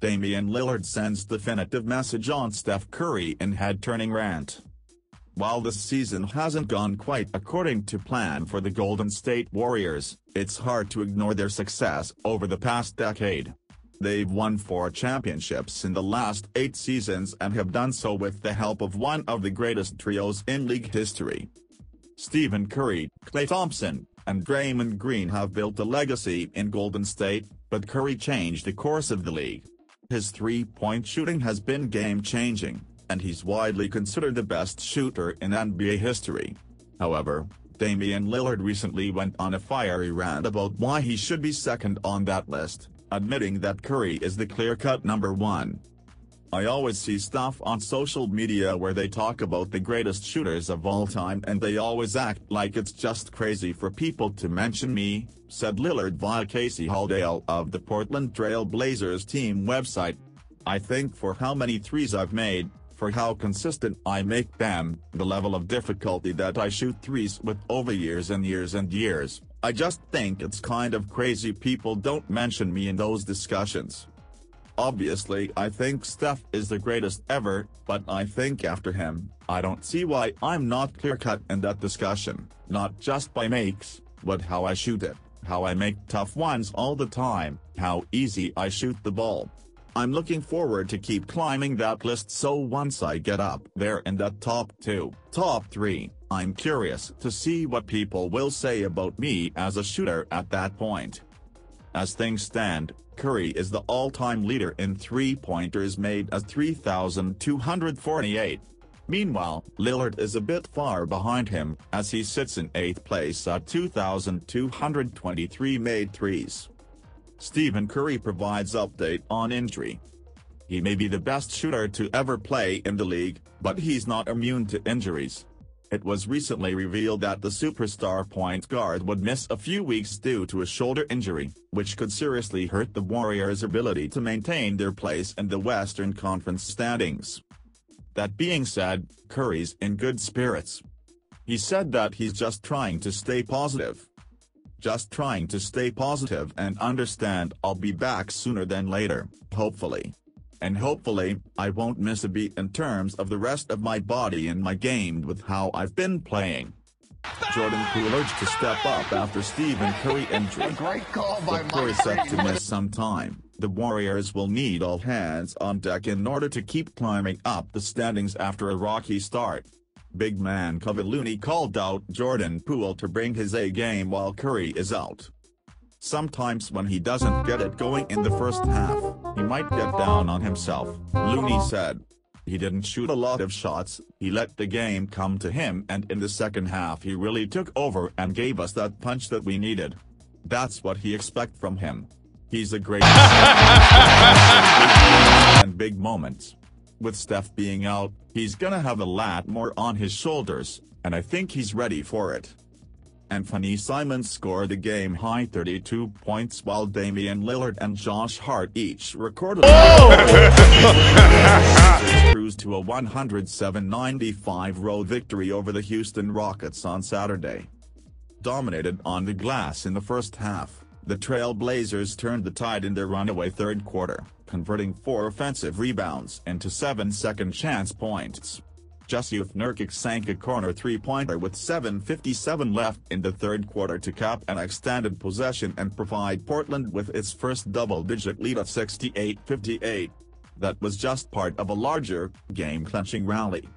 Damian Lillard sends definitive message on Steph Curry in head-turning rant. While this season hasn't gone quite according to plan for the Golden State Warriors, it's hard to ignore their success over the past decade. They've won 4 championships in the last 8 seasons and have done so with the help of one of the greatest trios in league history. Stephen Curry, Klay Thompson, and Draymond Green have built a legacy in Golden State, but Curry changed the course of the league. His three-point shooting has been game-changing, and he's widely considered the best shooter in NBA history. However, Damian Lillard recently went on a fiery rant about why he should be second on that list, admitting that Curry is the clear-cut number 1. "I always see stuff on social media where they talk about the greatest shooters of all time and they always act like it's just crazy for people to mention me," said Lillard via Casey Halldale of the Portland Trail Blazers team website. "I think for how many threes I've made, for how consistent I make them, the level of difficulty that I shoot threes with over years and years and years, I just think it's kind of crazy people don't mention me in those discussions. Obviously I think Steph is the greatest ever, but I think after him, I don't see why I'm not clear-cut in that discussion, not just by makes, but how I shoot it, how I make tough ones all the time, how easy I shoot the ball. I'm looking forward to keep climbing that list, so once I get up there in that top 2, top 3, I'm curious to see what people will say about me as a shooter at that point." As things stand, Curry is the all-time leader in three-pointers made at 3,248. Meanwhile, Lillard is a bit far behind him, as he sits in 8th place at 2,223 made threes. Stephen Curry provides update on injury. "He may be the best shooter to ever play in the league, but he's not immune to injuries. It was recently revealed that the superstar point guard would miss a few weeks due to a shoulder injury, which could seriously hurt the Warriors' ability to maintain their place in the Western Conference standings." That being said, Curry's in good spirits. He said that he's just trying to stay positive. "Just trying to stay positive and understand I'll be back sooner than later, hopefully. And hopefully, I won't miss a beat in terms of the rest of my body and my game with how I've been playing." Jordan Poole urged to step up after Stephen Curry injury. Great call by With Curry Mike. set to miss some time, the Warriors will need all hands on deck in order to keep climbing up the standings after a rocky start. Big man Kevin Looney called out Jordan Poole to bring his A game while Curry is out. "Sometimes when he doesn't get it going in the first half, he might get down on himself," Looney said. "He didn't shoot a lot of shots, he let the game come to him, and in the second half he really took over and gave us that punch that we needed. That's what he expect from him. He's a great and big moments. With Steph being out, he's gonna have a lot more on his shoulders, and I think he's ready for it." Anthony Simons scored a game-high 32 points while Damian Lillard and Josh Hart each recorded cruised to a 107-95 road victory over the Houston Rockets on Saturday. Dominated on the glass in the first half, the Trail Blazers turned the tide in their runaway third quarter, converting 4 offensive rebounds into 7 second-chance points. Jusuf Nurkic sank a corner three-pointer with 7:57 left in the third quarter to cap an extended possession and provide Portland with its first double-digit lead of 68-58. That was just part of a larger, game-clinching rally.